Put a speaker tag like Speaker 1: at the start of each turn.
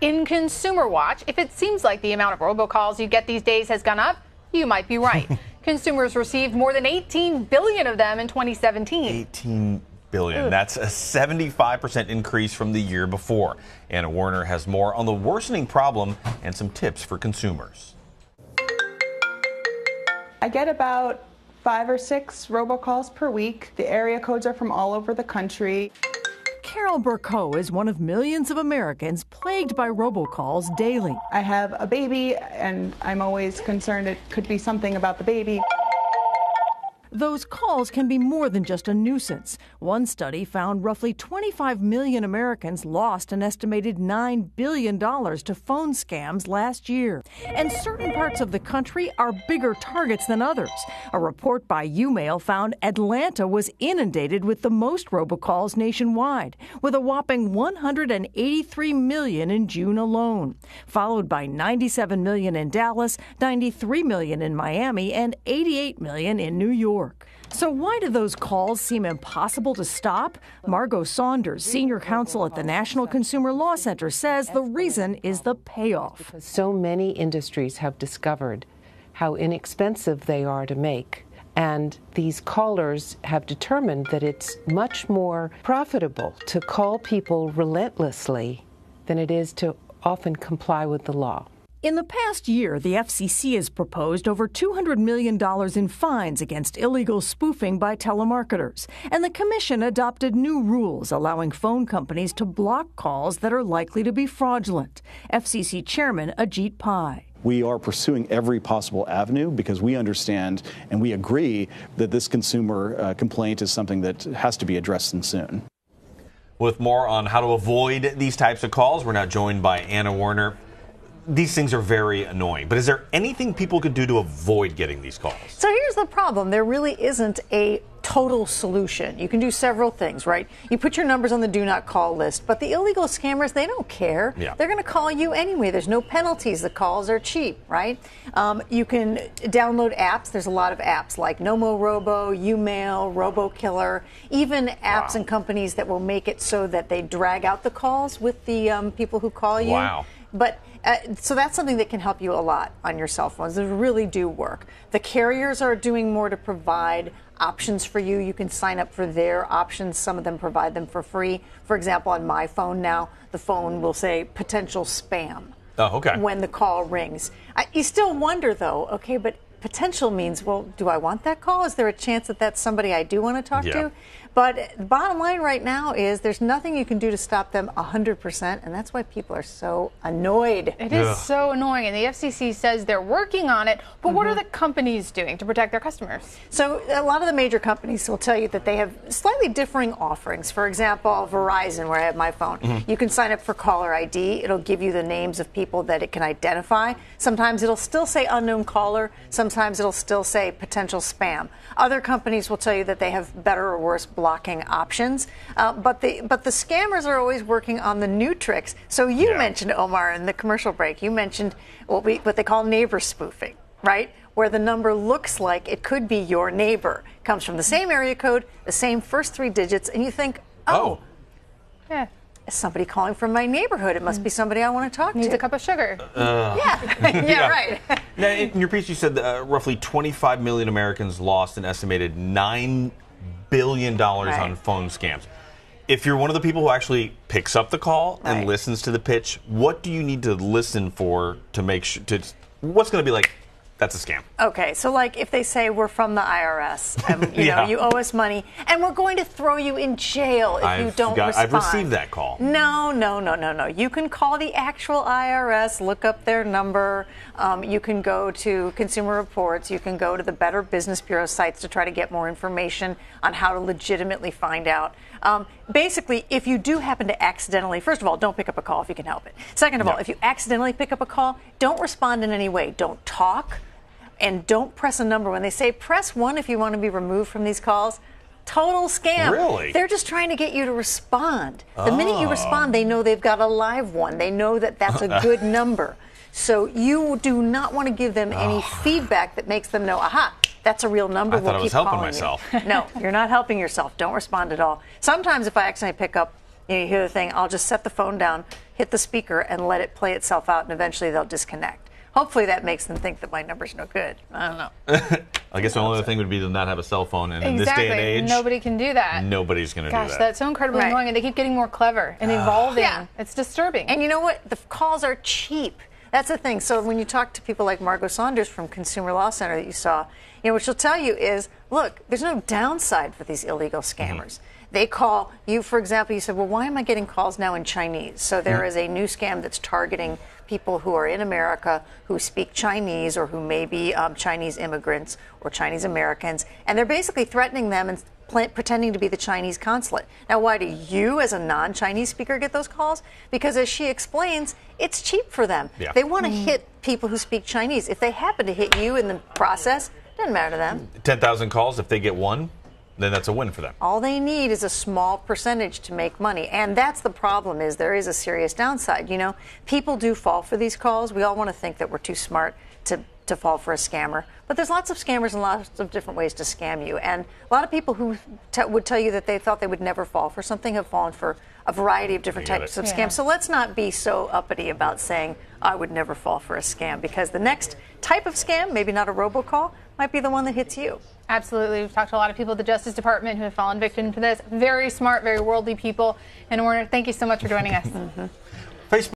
Speaker 1: In Consumer Watch, if it seems like the amount of robocalls you get these days has gone up, you might be right. Consumers received more than 18 billion of them in 2017.
Speaker 2: 18 billion. That's a 75% increase from the year before. Anne Werner has more on the worsening problem and some tips for consumers.
Speaker 3: I get about 5 or 6 robocalls per week. The area codes are from all over the country.
Speaker 4: Carol Burko is one of millions of Americans plagued by robocalls daily.
Speaker 3: I have a baby, and I'm always concerned it could be something about the baby.
Speaker 4: Those calls can be more than just a nuisance. One study found roughly 25 million Americans lost an estimated $9 billion to phone scams last year. And certain parts of the country are bigger targets than others. A report by UMail found Atlanta was inundated with the most robocalls nationwide, with a whopping 183 million in June alone, followed by 97 million in Dallas, 93 million in Miami, and 88 million in New York. So why do those calls seem impossible to stop? Margot Saunders, senior counsel at the National Consumer Law Center, says the reason is the payoff.
Speaker 5: So many industries have discovered how inexpensive they are to make. And these callers have determined that it's much more profitable to call people relentlessly than it is to often comply with the law.
Speaker 4: In the past year, the FCC has proposed over $200 million in fines against illegal spoofing by telemarketers. And the Commission adopted new rules allowing phone companies to block calls that are likely to be fraudulent. FCC Chairman Ajit Pai.
Speaker 6: We are pursuing every possible avenue because we understand and we agree that this consumer complaint is something that has to be addressed soon.
Speaker 2: With more on how to avoid these types of calls, we're now joined by Anne Werner. These things are very annoying, but is there anything people could do to avoid getting these calls?
Speaker 7: So here's the problem. There really isn't a total solution. You can do several things, right? You put your numbers on the do not call list, but the illegal scammers, they don't care.
Speaker 2: Yeah.
Speaker 7: They're going to call you anyway. There's no penalties. The calls are cheap, right? You can download apps. There's a lot of apps like Nomo Robo, UMail, RoboKiller, even apps and companies that will make it so that they drag out the calls with the people who call you.
Speaker 2: Wow.
Speaker 7: But so that's something that can help you a lot on your cell phones. They really do work. The carriers are doing more to provide options for you. You can sign up for their options. Some of them provide them for free. For example, on my phone now, the phone will say potential spam.
Speaker 2: Oh, okay.
Speaker 7: When the call rings. You still wonder, though, okay, but potential means, well, do I want that call? Is there a chance that that's somebody I do want to talk to? But the bottom line right now is there's nothing you can do to stop them 100%, and that's why people are so annoyed.
Speaker 1: It is so annoying, and the FCC says they're working on it, but what are the companies doing to protect their customers?
Speaker 7: So a lot of the major companies will tell you that they have slightly differing offerings. For example, Verizon, where I have my phone, you can sign up for caller ID. It'll give you the names of people that it can identify. Sometimes it'll still say unknown caller. Sometimes it'll still say potential spam. Other companies will tell you that they have better or worse blocking options, but the scammers are always working on the new tricks. So you mentioned, Omar, in the commercial break, you mentioned what they call neighbor spoofing, right? Where the number looks like it could be your neighbor, comes from the same area code, the same first 3 digits, and you think, is somebody calling from my neighborhood? It must be somebody I want to talk to.
Speaker 1: Needs a cup of sugar.
Speaker 7: Right.
Speaker 2: Now, in your piece, you said roughly 25 million Americans lost an estimated $9 billion on phone scams. If you're one of the people who actually picks up the call and listens to the pitch, what do you need to listen for to make sure what's going to be like, that's a scam? Okay,
Speaker 7: so like if they say we're from the IRS, and, you know, you owe us money, and we're going to throw you in jail if you don't respond.
Speaker 2: I've received that call.
Speaker 7: No. You can call the actual IRS, look up their number. You can go to Consumer Reports. You can go to the Better Business Bureau sites to try to get more information on how to legitimately find out. Basically, if you do happen to accidentally, first of all, don't pick up a call if you can help it. Second of all, if you accidentally pick up a call, don't respond in any way. Don't talk. And don't press a number. When they say press 1 if you want to be removed from these calls, total scam.
Speaker 2: Really?
Speaker 7: They're just trying to get you to respond. The minute you respond, they know they've got a live one. They know that that's a good number. So you do not want to give them any feedback that makes them know, aha, that's a real number.
Speaker 2: I thought I was helping myself.
Speaker 7: No, you're not helping yourself. Don't respond at all. Sometimes if I accidentally pick up You hear the thing, I'll just set the phone down, hit the speaker, and let it play itself out, and eventually they'll disconnect. Hopefully that makes them think that my number's no good. I don't know.
Speaker 2: I guess the only other thing would be to not have a cell phone, and in this day and age,
Speaker 1: nobody can do that.
Speaker 2: Nobody's going to do that.
Speaker 1: Gosh, that's so incredibly annoying, and they keep getting more clever and evolving.
Speaker 7: Yeah.
Speaker 1: It's disturbing.
Speaker 7: And you know what? The calls are cheap. That's the thing. So when you talk to people like Margot Saunders from Consumer Law Center that you saw, what she'll tell you is, look, there's no downside for these illegal scammers. They call you, for example, you said, well, why am I getting calls now in Chinese? So there is a new scam that's targeting people who are in America who speak Chinese or who may be Chinese immigrants or Chinese Americans, and they're basically threatening them and pretending to be the Chinese consulate. Now, why do you, as a non-Chinese speaker, get those calls? Because, as she explains, it's cheap for them.
Speaker 2: Yeah.
Speaker 7: They want to hit people who speak Chinese. If they happen to hit you in the process, it doesn't matter to them.
Speaker 2: 10,000 calls, if they get one, then that's a win for them.
Speaker 7: All they need is a small percentage to make money. And that's the problem, is there is a serious downside. People do fall for these calls. We all want to think that we're too smart to fall for a scammer. But there's lots of scammers and lots of different ways to scam you. And a lot of people who would tell you that they thought they would never fall for something have fallen for a variety of different types of scams. So let's not be so uppity about saying, I would never fall for a scam, because the next type of scam, maybe not a robocall, might be the one that hits you.
Speaker 1: Absolutely. We've talked to a lot of people at the Justice Department who have fallen victim to this. Very smart, very worldly people. And Werner, thank you so much for joining us.
Speaker 2: Facebook